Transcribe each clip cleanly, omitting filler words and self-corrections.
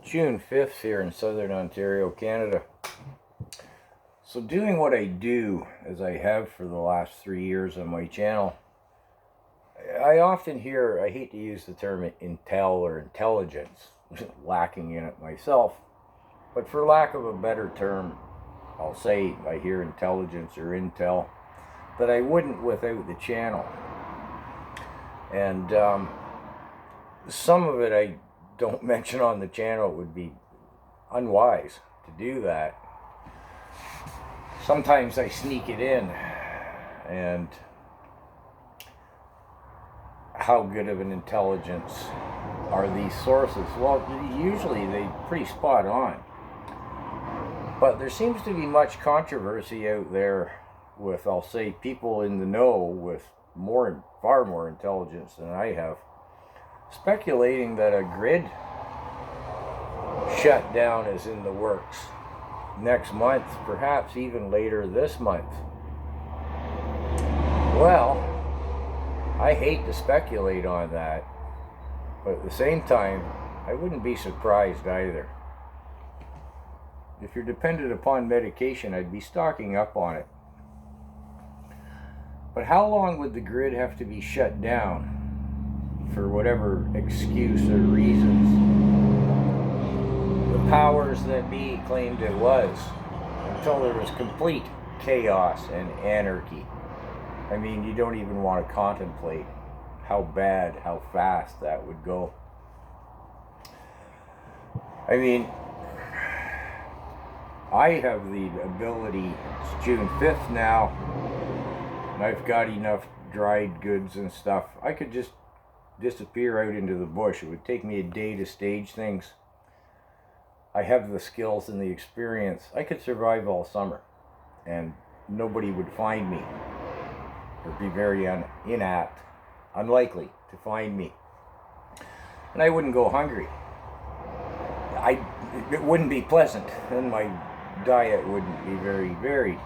June 5th here in southern Ontario, Canada. So doing what I do, as I have for the last 3 years on my channel, I often hear, I hate to use the term intel or intelligence, lacking in it myself, but for lack of a better term, I'll say I hear intelligence or intel that I wouldn't without the channel. And some of it I don't mention on the channel. It would be unwise to do that. Sometimes I sneak it in, and how good of an intelligence are these sources? Well, usually they're pretty spot on. But there seems to be much controversy out there with, I'll say, people in the know with far more intelligence than I have, speculating that a grid shutdown is in the works next month, perhaps even later this month. Well, I hate to speculate on that, but at the same time, I wouldn't be surprised either. If you're dependent upon medication, I'd be stocking up on it. But how long would the grid have to be shut down, for whatever excuse or reasons the powers that be claimed it was, until there was complete chaos and anarchy? I mean, you don't even want to contemplate how bad, how fast that would go. I mean, I have the ability, it's June 5th now, and I've got enough dried goods and stuff. I could just disappear out into the bush. It would take me a day to stage things. I have the skills and the experience. I could survive all summer, and nobody would find me. It would be very unlikely to find me. And I wouldn't go hungry. It wouldn't be pleasant, and my diet wouldn't be very varied.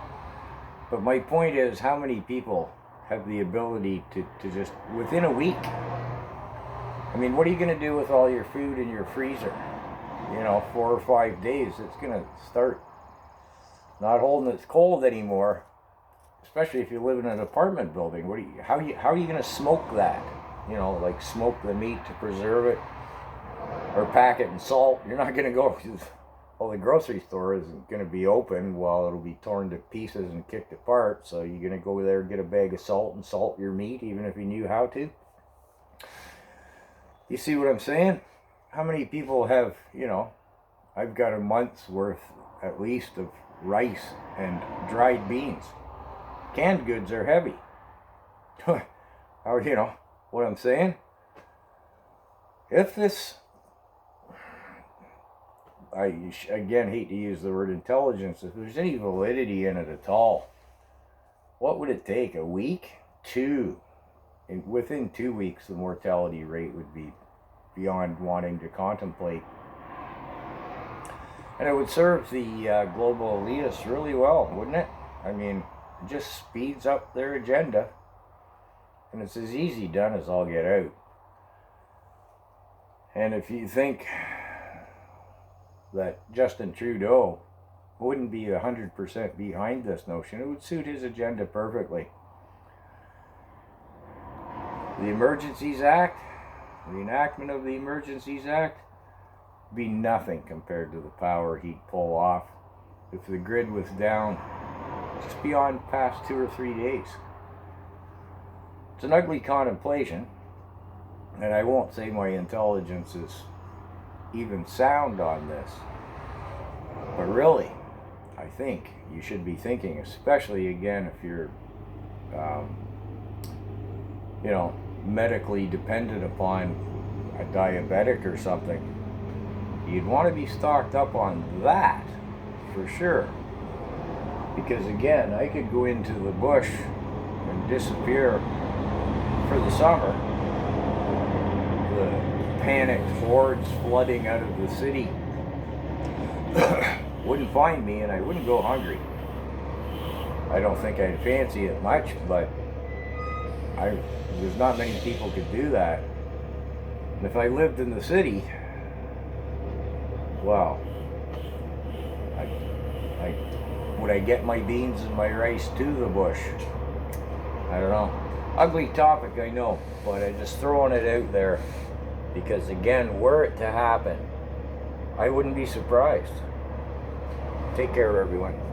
But my point is, how many people have the ability to just, within a week, I mean, what are you going to do with all your food in your freezer? 4 or 5 days, it's going to start not holding its cold anymore, especially if you live in an apartment building. How are you going to smoke that? Like smoke the meat to preserve it, or pack it in salt. You're not going to go, well, the grocery store isn't going to be open while it'll be torn to pieces and kicked apart, so you're going to go there and get a bag of salt and salt your meat, even if you knew how to. You see what I'm saying? How many people have, I've got a month's worth at least of rice and dried beans. Canned goods are heavy. How, what I'm saying? If this, I again hate to use the word intelligence, if there's any validity in it at all, what would it take? A week? 2? And within 2 weeks, the mortality rate would be beyond wanting to contemplate. And it would serve the global elitists really well, wouldn't it? I mean, it just speeds up their agenda. And it's as easy done as all get out. And if you think that Justin Trudeau wouldn't be 100% behind this notion, it would suit his agenda perfectly. The Emergencies Act, the enactment of the Emergencies Act, be nothing compared to the power he'd pull off if the grid was down just beyond past 2 or 3 days. It's an ugly contemplation, and I won't say my intelligence is even sound on this, but really, I think you should be thinking, especially again if you're medically dependent upon a diabetic or something, you'd want to be stocked up on that for sure. Because again, I could go into the bush and disappear for the summer. The panicked hordes flooding out of the city wouldn't find me, and I wouldn't go hungry. I don't think I'd fancy it much, but there's not many people could do that. And if I lived in the city, Well, would I get my beans and my rice to the bush? I don't know. Ugly topic, I know, but I'm just throwing it out there because, again, were it to happen, I wouldn't be surprised. Take care, everyone.